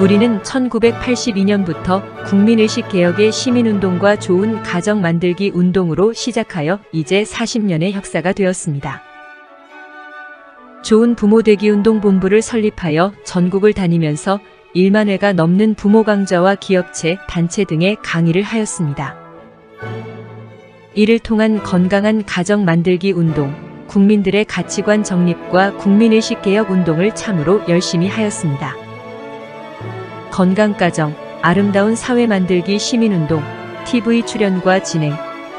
우리는 1982년부터 국민의식개혁의 시민운동과 좋은 가정 만들기 운동으로 시작하여 이제 40년의 역사가 되었습니다. 좋은 부모 되기 운동 본부를 설립하여 전국을 다니면서 1만 회가 넘는 부모 강좌와 기업체, 단체 등의 강의를 하였습니다. 이를 통한 건강한 가정 만들기 운동, 국민들의 가치관 정립과 국민의식 개혁 운동을 참으로 열심히 하였습니다. 건강가정, 아름다운 사회 만들기 시민운동, TV 출연과 진행,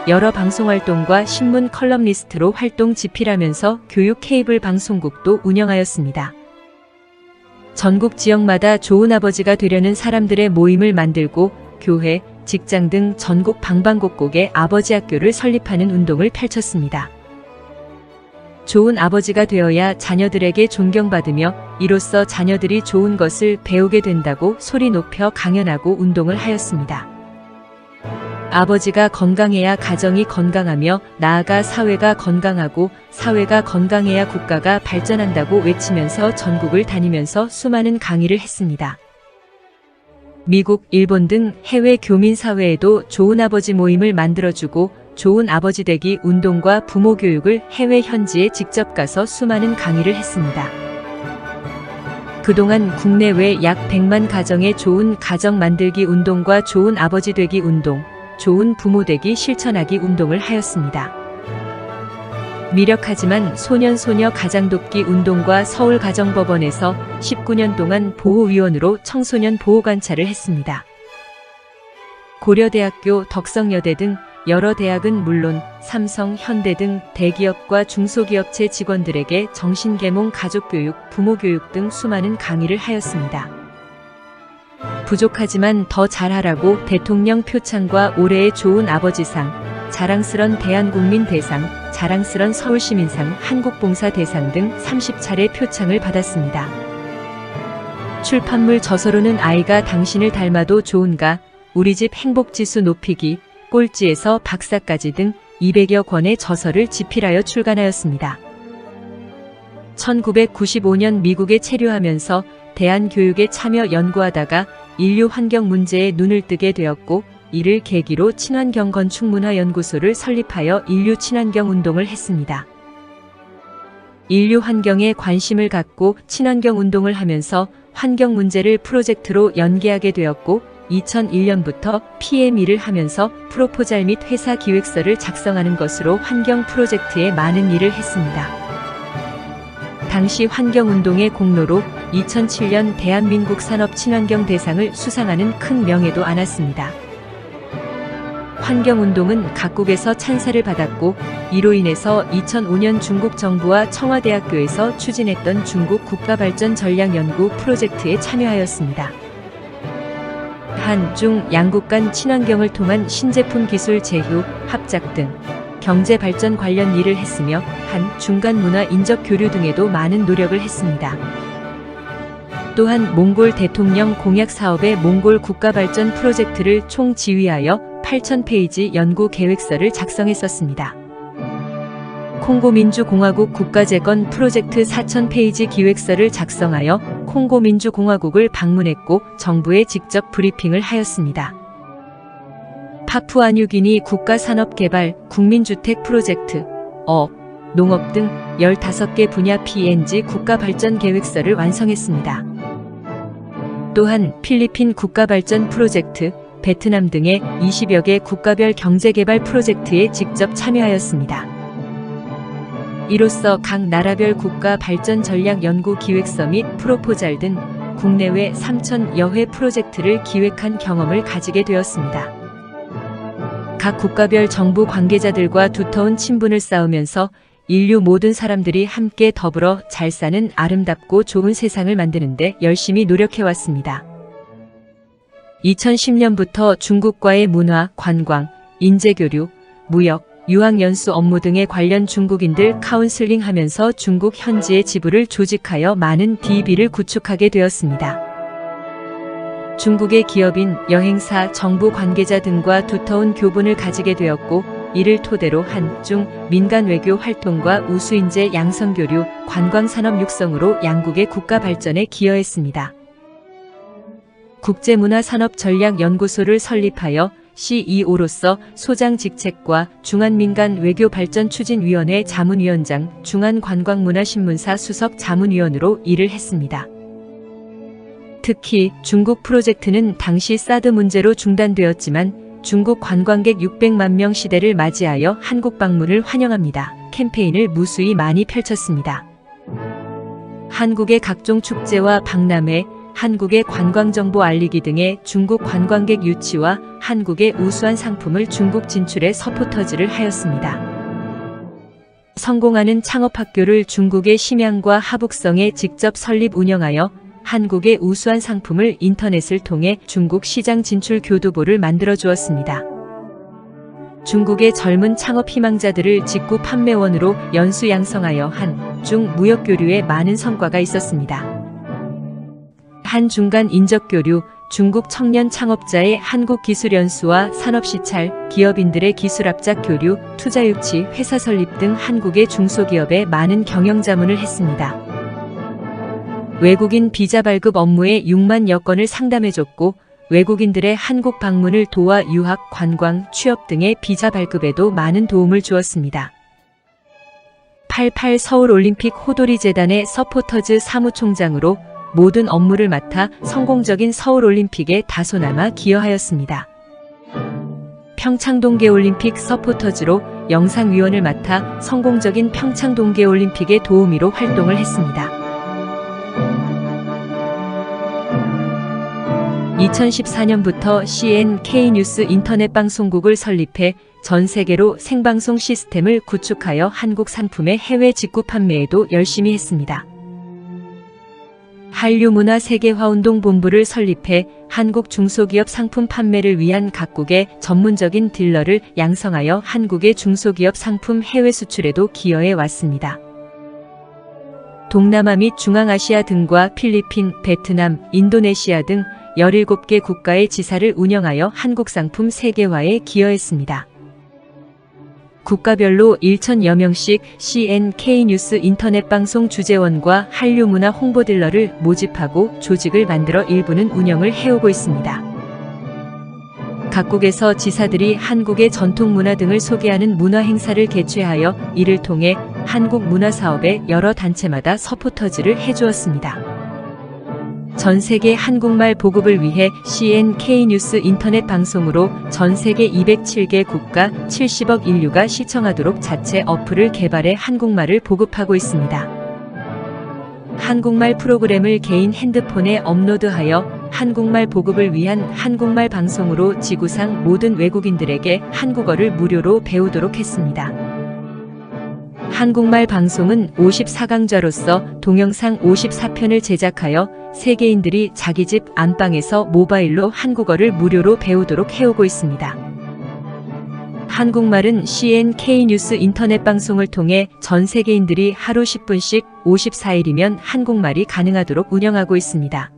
여러 방송활동과 신문 컬럼니스트로 활동 집필하면서 교육 케이블 방송국도 운영하였습니다. 전국 지역마다 좋은 아버지가 되려는 사람들의 모임을 만들고 교회, 직장 등 전국 방방곡곡에 아버지 학교를 설립하는 운동을 펼쳤습니다. 좋은 아버지가 되어야 자녀들에게 존경받으며 이로써 자녀들이 좋은 것을 배우게 된다고 소리 높여 강연하고 운동을 하였습니다. 아버지가 건강해야 가정이 건강하며 나아가 사회가 건강하고 사회가 건강해야 국가가 발전한다고 외치면서 전국을 다니면서 수많은 강의를 했습니다. 미국, 일본 등 해외 교민 사회에도 좋은 아버지 모임을 만들어주고 좋은 아버지 되기 운동과 부모 교육을 해외 현지에 직접 가서 수많은 강의를 했습니다. 그동안 국내외 약 100만 가정의 좋은 가정 만들기 운동과 좋은 아버지 되기 운동, 좋은 부모 되기 실천하기 운동을 하였습니다. 미력하지만 소년소녀 가장돕기 운동과 서울가정법원에서 19년 동안 보호위원으로 청소년 보호관찰을 했습니다. 고려대학교, 덕성여대 등 여러 대학은 물론 삼성, 현대 등 대기업과 중소기업체 직원들에게 정신계몽, 가족교육, 부모교육 등 수많은 강의를 하였습니다. 부족하지만 더 잘하라고 대통령 표창과 올해의 좋은 아버지상, 자랑스런 대한국민 대상, 자랑스런 서울시민상, 한국봉사 대상 등 30차례 표창을 받았습니다. 출판물 저서로는 아이가 당신을 닮아도 좋은가, 우리집 행복지수 높이기, 꼴찌에서 박사까지 등 200여 권의 저서를 집필하여 출간하였습니다. 1995년 미국에 체류하면서 대한교육에 참여 연구하다가 인류 환경 문제에 눈을 뜨게 되었고 이를 계기로 친환경 건축문화연구소를 설립하여 인류 친환경 운동을 했습니다. 인류 환경에 관심을 갖고 친환경 운동을 하면서 환경 문제를 프로젝트로 연계하게 되었고 2001년부터 PM일을 하면서 프로포잘 및 회사 기획서를 작성하는 것으로 환경 프로젝트에 많은 일을 했습니다. 당시 환경운동의 공로로 2007년 대한민국 산업친환경 대상을 수상하는 큰 명예도 안았습니다. 환경운동은 각국에서 찬사를 받았고 이로 인해서 2005년 중국 정부와 청와대학교에서 추진했던 중국 국가발전 전략연구 프로젝트에 참여하였습니다. 한, 중, 양국 간 친환경을 통한 신제품 기술 제휴, 합작 등 경제 발전 관련 일을 했으며 한, 중간 문화 인적 교류 등에도 많은 노력을 했습니다. 또한 몽골 대통령 공약 사업의 몽골 국가발전 프로젝트를 총지휘하여 8,000페이지 연구 계획서를 작성했었습니다. 콩고민주공화국 국가재건 프로젝트 4,000페이지 기획서를 작성하여 콩고민주공화국을 방문했고 정부에 직접 브리핑을 하였습니다. 파푸아뉴기니 국가산업개발, 국민주택 프로젝트, 어업, 농업 등 15개 분야 PNG 국가발전계획서를 완성했습니다. 또한 필리핀 국가발전 프로젝트, 베트남 등의 20여 개 국가별 경제개발 프로젝트에 직접 참여하였습니다. 이로써 각 나라별 국가 발전 전략 연구 기획서 및 프로포잘 등 국내외 3,000여 회 프로젝트를 기획한 경험을 가지게 되었습니다. 각 국가별 정부 관계자들과 두터운 친분을 쌓으면서 인류 모든 사람들이 함께 더불어 잘 사는 아름답고 좋은 세상을 만드는데 열심히 노력해왔습니다. 2010년부터 중국과의 문화, 관광, 인재교류, 무역, 유학연수 업무 등에 관련 중국인들 카운슬링 하면서 중국 현지의 지부를 조직하여 많은 DB를 구축하게 되었습니다. 중국의 기업인, 여행사, 정부 관계자 등과 두터운 교분을 가지게 되었고 이를 토대로 한, 중, 민간 외교 활동과 우수인재 양성교류, 관광산업 육성으로 양국의 국가 발전에 기여했습니다. 국제문화산업전략연구소를 설립하여 CEO로서 소장 직책과 중한민간외교발전추진위원회 자문위원장, 중한관광문화신문사 수석 자문위원으로 일을 했습니다. 특히 중국 프로젝트는 당시 사드 문제로 중단되었지만 중국 관광객 600만 명 시대를 맞이하여 한국 방문을 환영합니다. 캠페인을 무수히 많이 펼쳤습니다. 한국의 각종 축제와 박람회, 한국의 관광정보 알리기 등의 중국 관광객 유치와 한국의 우수한 상품을 중국 진출에 서포터즈를 하였습니다. 성공하는 창업학교를 중국의 심양과 하북성에 직접 설립 운영하여 한국의 우수한 상품을 인터넷을 통해 중국 시장 진출 교두보를 만들어 주었습니다. 중국의 젊은 창업 희망자들을 직구 판매원으로 연수 양성하여 한중 무역교류에 많은 성과가 있었습니다. 한중간 인적교류, 중국 청년 창업자의 한국기술연수와 산업시찰, 기업인들의 기술합작 교류, 투자유치, 회사 설립 등 한국의 중소기업에 많은 경영자문을 했습니다. 외국인 비자 발급 업무에 6만여 건을 상담해줬고 외국인들의 한국 방문을 도와 유학, 관광, 취업 등의 비자 발급에도 많은 도움을 주었습니다. 88 서울올림픽 호돌이 재단의 서포터즈 사무총장으로 모든 업무를 맡아 성공적인 서울올림픽에 다소나마 기여하였습니다. 평창동계올림픽 서포터즈로 영상위원을 맡아 성공적인 평창동계올림픽의 도우미로 활동을 했습니다. 2014년부터 CNK뉴스 인터넷 방송국을 설립해 전 세계로 생방송 시스템을 구축하여 한국 상품의 해외 직구 판매에도 열심히 했습니다. 한류문화세계화운동본부를 설립해 한국 중소기업 상품 판매를 위한 각국의 전문적인 딜러를 양성하여 한국의 중소기업 상품 해외 수출에도 기여해 왔습니다. 동남아 및 중앙아시아 등과 필리핀, 베트남, 인도네시아 등 17개 국가의 지사를 운영하여 한국 상품 세계화에 기여했습니다. 국가별로 1,000여 명씩 CNK뉴스 인터넷 방송 주재원과 한류문화 홍보딜러를 모집하고 조직을 만들어 일부는 운영을 해오고 있습니다. 각국에서 지사들이 한국의 전통문화 등을 소개하는 문화행사를 개최하여 이를 통해 한국 문화사업에 여러 단체마다 서포터즈를 해주었습니다. 전 세계 한국말 보급을 위해 CNK뉴스 인터넷 방송으로 전 세계 207개 국가 70억 인류가 시청하도록 자체 어플을 개발해 한국말을 보급하고 있습니다. 한국말 프로그램을 개인 핸드폰에 업로드하여 한국말 보급을 위한 한국말 방송으로 지구상 모든 외국인들에게 한국어를 무료로 배우도록 했습니다. 한국말 방송은 54강좌로서 동영상 54편을 제작하여 세계인들이 자기 집 안방에서 모바일로 한국어를 무료로 배우도록 해오고 있습니다. 한국말은 CNK뉴스 인터넷 방송을 통해 전 세계인들이 하루 10분씩 54일이면 한국말이 가능하도록 운영하고 있습니다.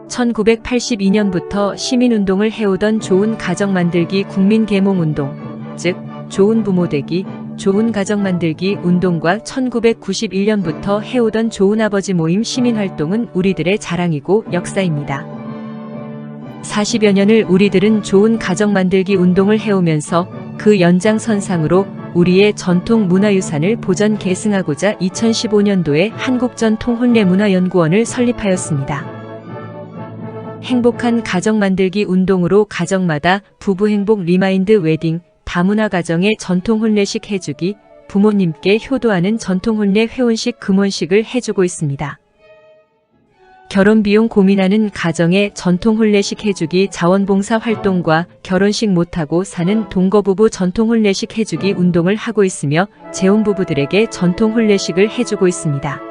1982년부터 시민운동을 해오던 좋은 가정 만들기 국민계몽운동, 즉 좋은 부모 되기, 좋은 가정 만들기 운동과 1991년부터 해오던 좋은 아버지 모임 시민활동은 우리들의 자랑이고 역사입니다. 40여 년을 우리들은 좋은 가정 만들기 운동을 해오면서 그 연장선상으로 우리의 전통 문화유산을 보전 계승하고자 2015년도에 한국전통혼례문화연구원을 설립하였습니다. 행복한 가정 만들기 운동으로 가정마다 부부행복 리마인드 웨딩, 다문화 가정의 전통혼례식 해주기, 부모님께 효도하는 전통혼례 회혼식 금혼식을 해주고 있습니다. 결혼비용 고민하는 가정의 전통혼례식 해주기 자원봉사 활동과 결혼식 못하고 사는 동거부부 전통혼례식 해주기 운동을 하고 있으며 재혼부부들에게 전통혼례식을 해주고 있습니다.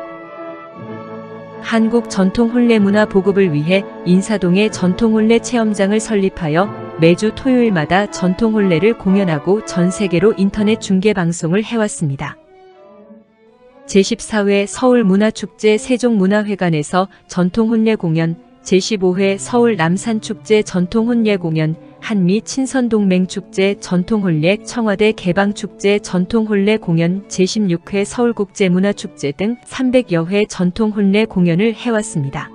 한국 전통혼례문화 보급을 위해 인사동에 전통혼례 체험장을 설립하여 매주 토요일마다 전통혼례를 공연하고 전 세계로 인터넷 중계 방송을 해왔습니다. 제14회 서울문화축제 세종문화회관에서 전통혼례 공연, 제15회 서울 남산축제 전통혼례 공연, 한미 친선동맹축제 전통혼례 청와대 개방축제 전통혼례 공연, 제16회 서울국제문화축제 등 300여 회 전통혼례 공연을 해왔습니다.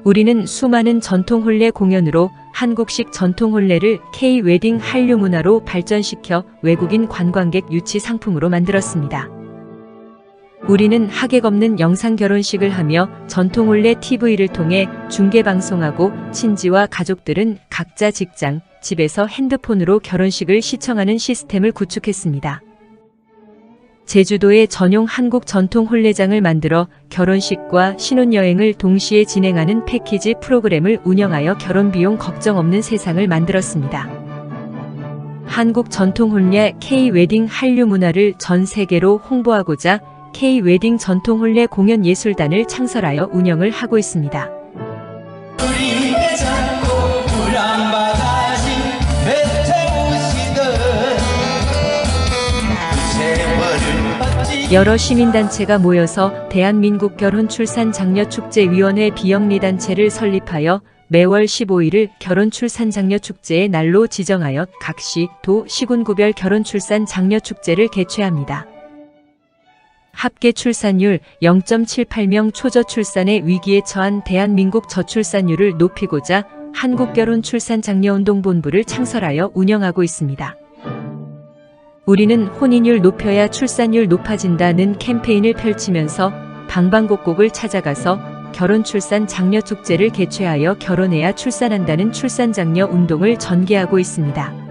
우리는 수많은 전통 혼례 공연으로 한국식 전통 혼례를 K-웨딩 한류 문화로 발전시켜 외국인 관광객 유치 상품으로 만들었습니다. 우리는 하객 없는 영상 결혼식을 하며 전통 혼례 TV를 통해 중계 방송하고 친지와 가족들은 각자 직장, 집에서 핸드폰으로 결혼식을 시청하는 시스템을 구축했습니다. 제주도에 전용 한국 전통 혼례장을 만들어 결혼식과 신혼여행을 동시에 진행하는 패키지 프로그램을 운영하여 결혼 비용 걱정 없는 세상을 만들었습니다. 한국 전통 혼례 K-웨딩 한류 문화를 전 세계로 홍보하고자 K-웨딩 전통 혼례 공연 예술단을 창설하여 운영을 하고 있습니다. 여러 시민단체가 모여서 대한민국 결혼출산장려축제위원회 비영리단체를 설립하여 매월 15일을 결혼출산장려축제의 날로 지정하여 각 시, 도, 시군구별 결혼출산장려축제를 개최합니다. 합계 출산율 0.78명 초저출산의 위기에 처한 대한민국 저출산율을 높이고자 한국결혼출산장려운동본부를 창설하여 운영하고 있습니다. 우리는 혼인율 높여야 출산율 높아진다는 캠페인을 펼치면서 방방곡곡을 찾아가서 결혼출산장려축제를 개최하여 결혼해야 출산한다는 출산장려 운동을 전개하고 있습니다.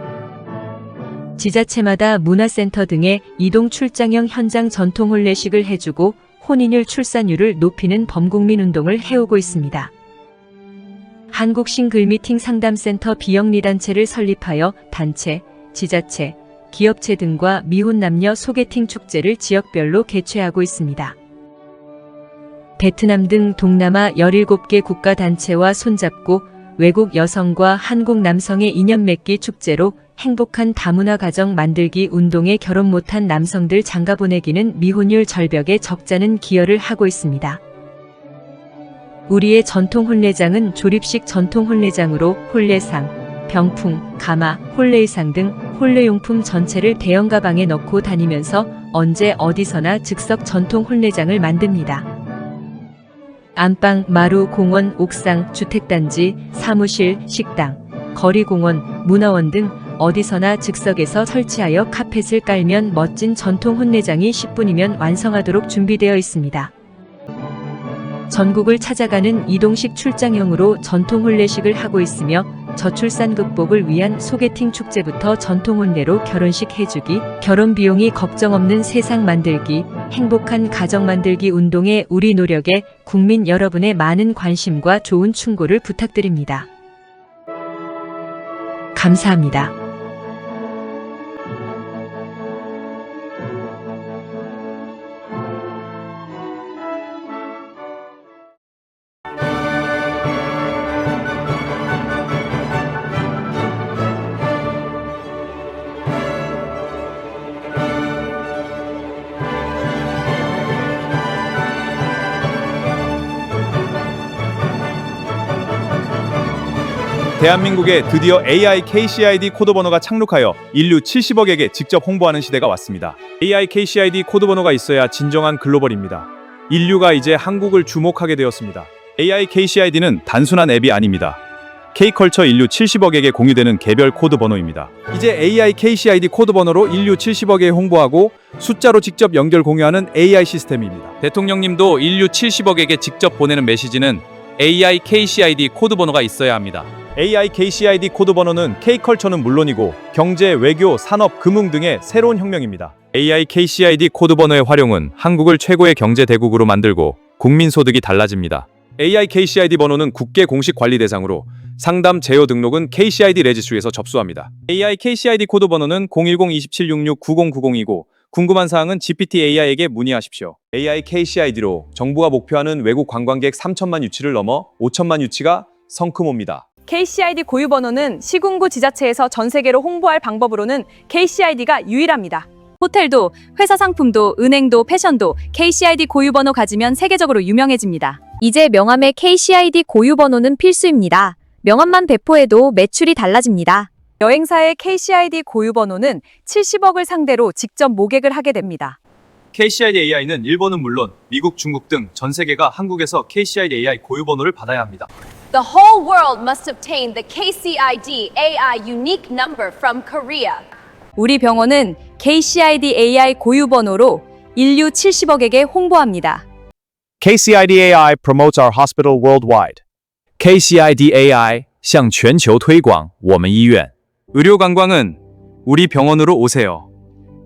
지자체마다 문화센터 등의 이동 출장형 현장 전통 혼례식을 해주고 혼인율 출산율을 높이는 범국민 운동을 해오고 있습니다. 한국 싱글미팅 상담센터 비영리단체를 설립하여 단체, 지자체, 기업체 등과 미혼 남녀 소개팅 축제를 지역별로 개최하고 있습니다. 베트남 등 동남아 17개 국가단체와 손잡고 외국 여성과 한국 남성의 인연 맺기 축제로 행복한 다문화 가정 만들기 운동에 결혼 못한 남성들 장가 보내기는 미혼율 절벽에 적잖은 기여를 하고 있습니다. 우리의 전통 혼례장은 조립식 전통 혼례장으로 혼례상, 병풍, 가마, 혼례의상 등 혼례용품 전체를 대형 가방에 넣고 다니면서 언제 어디서나 즉석 전통 혼례장을 만듭니다. 안방, 마루, 공원, 옥상, 주택단지, 사무실, 식당, 거리공원, 문화원 등 어디서나 즉석에서 설치하여 카펫을 깔면 멋진 전통 혼례장이 10분이면 완성하도록 준비되어 있습니다. 전국을 찾아가는 이동식 출장형으로 전통 혼례식을 하고 있으며 저출산 극복을 위한 소개팅 축제부터 전통 혼례로 결혼식 해주기, 결혼 비용이 걱정 없는 세상 만들기, 행복한 가정 만들기 운동에 우리 노력에 국민 여러분의 많은 관심과 좋은 충고를 부탁드립니다. 감사합니다. 대한민국에 드디어 AI KCID 코드 번호가 착륙하여 인류 70억에게 직접 홍보하는 시대가 왔습니다. AI KCID 코드 번호가 있어야 진정한 글로벌입니다. 인류가 이제 한국을 주목하게 되었습니다. AI KCID는 단순한 앱이 아닙니다. K컬처 인류 70억에게 공유되는 개별 코드 번호입니다. 이제 AI KCID 코드 번호로 인류 70억에 홍보하고 숫자로 직접 연결 공유하는 AI 시스템입니다. 대통령님도 인류 70억에게 직접 보내는 메시지는 AI KCID 코드 번호가 있어야 합니다. AI KCID 코드 번호는 K컬처는 물론이고 경제, 외교, 산업, 금융 등의 새로운 혁명입니다. AI KCID 코드 번호의 활용은 한국을 최고의 경제 대국으로 만들고 국민 소득이 달라집니다. AI KCID 번호는 국계 공식 관리 대상으로 상담 제휴 등록은 KCID 레지스트리에서 접수합니다. AI KCID 코드 번호는 010-2766-9090이고 궁금한 사항은 GPT AI에게 문의하십시오. AI KCID로 정부가 목표하는 외국 관광객 3천만 유치를 넘어 5천만 유치가 성큼옵니다. KCID 고유 번호는 시군구 지자체에서 전 세계로 홍보할 방법으로는 KCID가 유일합니다. 호텔도, 회사 상품도, 은행도, 패션도 KCID 고유 번호 가지면 세계적으로 유명해집니다. 이제 명함에 KCID 고유 번호는 필수입니다. 명함만 배포해도 매출이 달라집니다. 여행사의 KCID 고유 번호는 70억을 상대로 직접 모객을 하게 됩니다. KCID AI는 일본은 물론 미국, 중국 등 전 세계가 한국에서 KCID AI 고유 번호를 받아야 합니다. The whole world must obtain the KCID AI unique number from Korea. 우리 병원은 KCID AI 고유 번호로 인류 70억에게 홍보합니다. KCID AI promotes our hospital worldwide. KCID AI 向全球推广我们医院. 의료 관광은 우리 병원으로 오세요.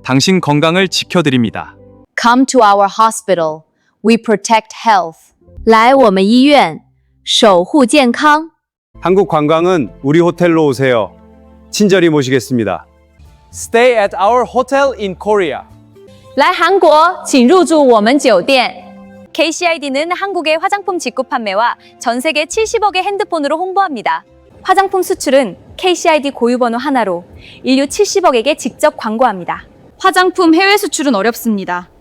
당신 건강을 지켜드립니다. Come to our hospital. We protect health. 来我们医院，守护健康。 한국 관광은 우리 호텔로 오세요. 친절히 모시겠습니다. Stay at our hotel in Korea. 来韩国，请入住我们酒店。 KCID는 한국의 화장품 직구 판매와 전 세계 70억의 핸드폰으로 홍보합니다. 화장품 수출은 KCID 고유 번호 하나로 인류 70억에게 직접 광고합니다. 화장품 해외 수출은 어렵습니다.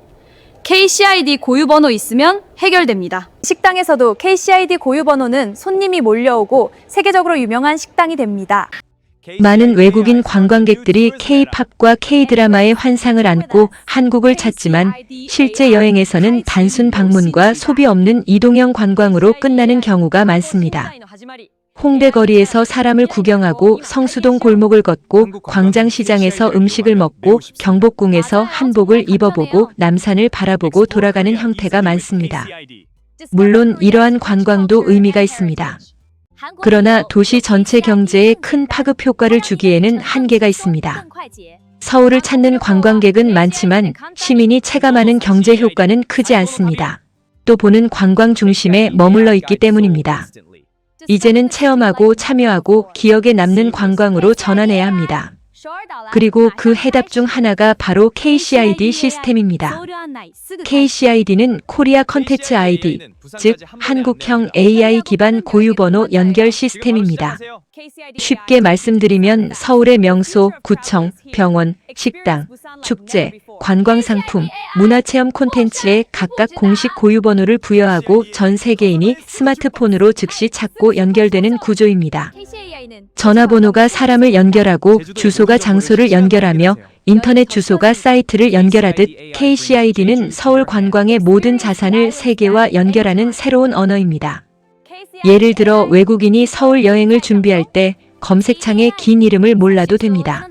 KCID 고유 번호 있으면 해결됩니다. 식당에서도 KCID 고유 번호는 손님이 몰려오고 세계적으로 유명한 식당이 됩니다. 많은 외국인 관광객들이 K-팝과 K-드라마의 환상을 안고 한국을 찾지만 실제 여행에서는 단순 방문과 소비 없는 이동형 관광으로 끝나는 경우가 많습니다. 홍대 거리에서 사람을 구경하고 성수동 골목을 걷고 광장시장에서 음식을 먹고 경복궁에서 한복을 입어보고 남산을 바라보고 돌아가는 형태가 많습니다. 물론 이러한 관광도 의미가 있습니다. 그러나 도시 전체 경제에 큰 파급 효과를 주기에는 한계가 있습니다. 서울을 찾는 관광객은 많지만 시민이 체감하는 경제 효과는 크지 않습니다. 또 보는 관광 중심에 머물러 있기 때문입니다. 이제는 체험하고 참여하고 기억에 남는 관광으로 전환해야 합니다. 그리고 그 해답 중 하나가 바로 KCID 시스템입니다. KCID는 코리아 컨텐츠 아이디, 즉 한국형 AI 기반 고유번호 연결 시스템입니다. 쉽게 말씀드리면 서울의 명소, 구청, 병원, 식당, 축제, 관광상품, 문화체험 콘텐츠에 각각 공식 고유번호를 부여하고 전 세계인이 스마트폰으로 즉시 찾고 연결되는 구조입니다. 전화번호가 사람을 연결하고 주소가 장소를 연결하며 인터넷 주소가 사이트를 연결하듯 KCID는 서울 관광의 모든 자산을 세계와 연결하는 새로운 언어입니다. 예를 들어 외국인이 서울 여행을 준비할 때 검색창에 긴 이름을 몰라도 됩니다.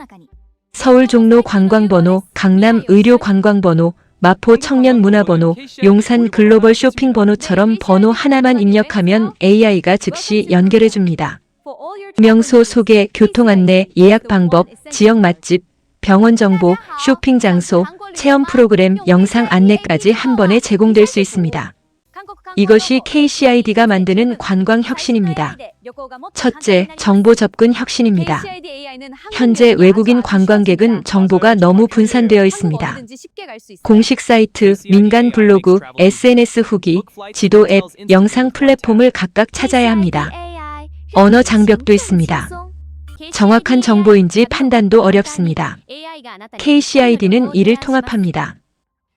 서울 종로 관광번호, 강남 의료 관광번호, 마포 청년 문화번호, 용산 글로벌 쇼핑번호처럼 번호 하나만 입력하면 AI가 즉시 연결해줍니다. 명소 소개, 교통 안내, 예약 방법, 지역 맛집, 병원 정보, 쇼핑 장소, 체험 프로그램, 영상 안내까지 한 번에 제공될 수 있습니다. 이것이 KCID가 만드는 관광 혁신입니다. 첫째, 정보 접근 혁신입니다. 현재 외국인 관광객은 정보가 너무 분산되어 있습니다. 공식 사이트, 민간 블로그, SNS 후기, 지도 앱, 영상 플랫폼을 각각 찾아야 합니다. 언어 장벽도 있습니다. 정확한 정보인지 판단도 어렵습니다. KCID는 이를 통합합니다.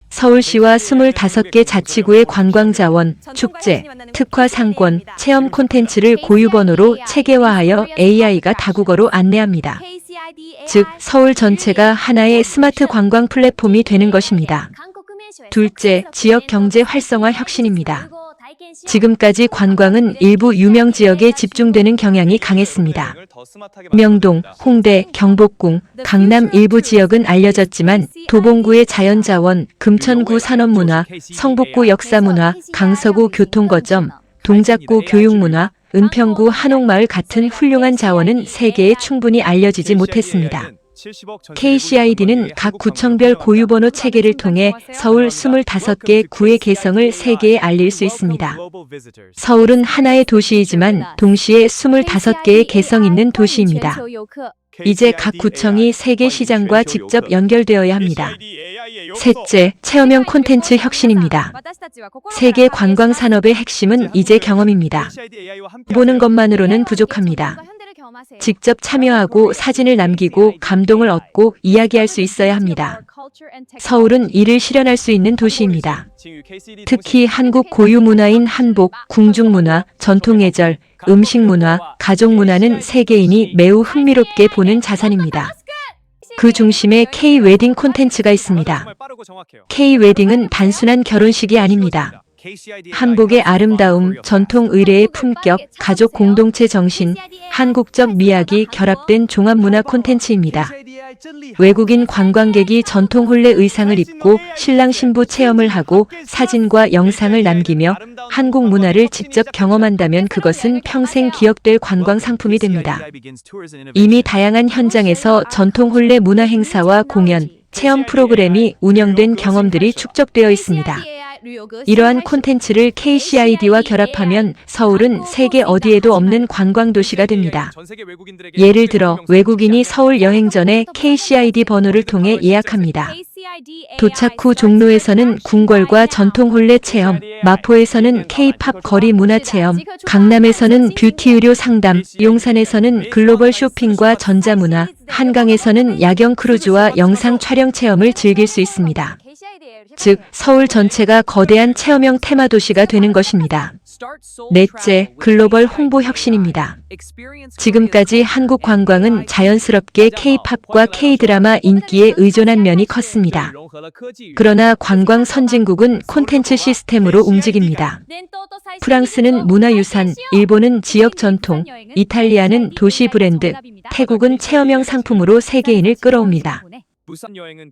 서울시와 25개 자치구의 관광자원, 축제, 특화 상권, 체험 콘텐츠를 고유번호로 체계화하여 AI가 다국어로 안내합니다. 즉, 서울 전체가 하나의 스마트 관광 플랫폼이 되는 것입니다. 둘째, 지역 경제 활성화 혁신입니다. 지금까지 관광은 일부 유명 지역에 집중되는 경향이 강했습니다. 명동, 홍대, 경복궁, 강남 일부 지역은 알려졌지만 도봉구의 자연자원, 금천구 산업문화, 성북구 역사문화, 강서구 교통거점, 동작구 교육문화, 은평구 한옥마을 같은 훌륭한 자원은 세계에 충분히 알려지지 못했습니다. KCID는 각 구청별 고유번호 체계를 통해 서울 25개 구의 개성을 세계에 알릴 수 있습니다. 서울은 하나의 도시이지만 동시에 25개의 개성 있는 도시입니다. 이제 각 구청이 세계 시장과 직접 연결되어야 합니다. 셋째, 체험형 콘텐츠 혁신입니다. 세계 관광 산업의 핵심은 이제 경험입니다. 보는 것만으로는 부족합니다. 직접 참여하고 사진을 남기고 감동을 얻고 이야기할 수 있어야 합니다. 서울은 이를 실현할 수 있는 도시입니다. 특히 한국 고유 문화인 한복, 궁중문화, 전통예절, 음식문화, 가족문화는 세계인이 매우 흥미롭게 보는 자산입니다. 그 중심에 K-웨딩 콘텐츠가 있습니다. K-웨딩은 단순한 결혼식이 아닙니다. 한복의 아름다움, 전통 의례의 품격, 가족 공동체 정신, 한국적 미학이 결합된 종합문화 콘텐츠입니다. 외국인 관광객이 전통 혼례 의상을 입고 신랑 신부 체험을 하고 사진과 영상을 남기며 한국 문화를 직접 경험한다면 그것은 평생 기억될 관광 상품이 됩니다. 이미 다양한 현장에서 전통 혼례 문화 행사와 공연, 체험 프로그램이 운영된 경험들이 축적되어 있습니다. 이러한 콘텐츠를 KCID와 결합하면 서울은 세계 어디에도 없는 관광 도시가 됩니다. 예를 들어 외국인이 서울 여행 전에 KCID 번호를 통해 예약합니다. 도착 후 종로에서는 궁궐과 전통 혼례 체험, 마포에서는 K-팝 거리 문화 체험, 강남에서는 뷰티 의료 상담, 용산에서는 글로벌 쇼핑과 전자문화, 한강에서는 야경 크루즈와 영상 촬영 체험을 즐길 수 있습니다. 즉, 서울 전체가 거대한 체험형 테마 도시가 되는 것입니다. 넷째, 글로벌 홍보 혁신입니다. 지금까지 한국 관광은 자연스럽게 K-팝과 K-드라마 인기에 의존한 면이 컸습니다. 그러나 관광 선진국은 콘텐츠 시스템으로 움직입니다. 프랑스는 문화유산, 일본은 지역 전통, 이탈리아는 도시 브랜드, 태국은 체험형 상품으로 세계인을 끌어옵니다.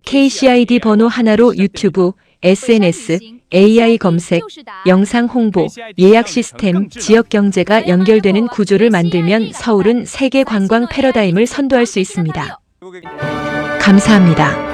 KCID 번호 하나로 유튜브, SNS, AI 검색, 영상 홍보, 예약 시스템, 지역 경제가 연결되는 구조를 만들면 서울은 세계 관광 패러다임을 선도할 수 있습니다. 감사합니다.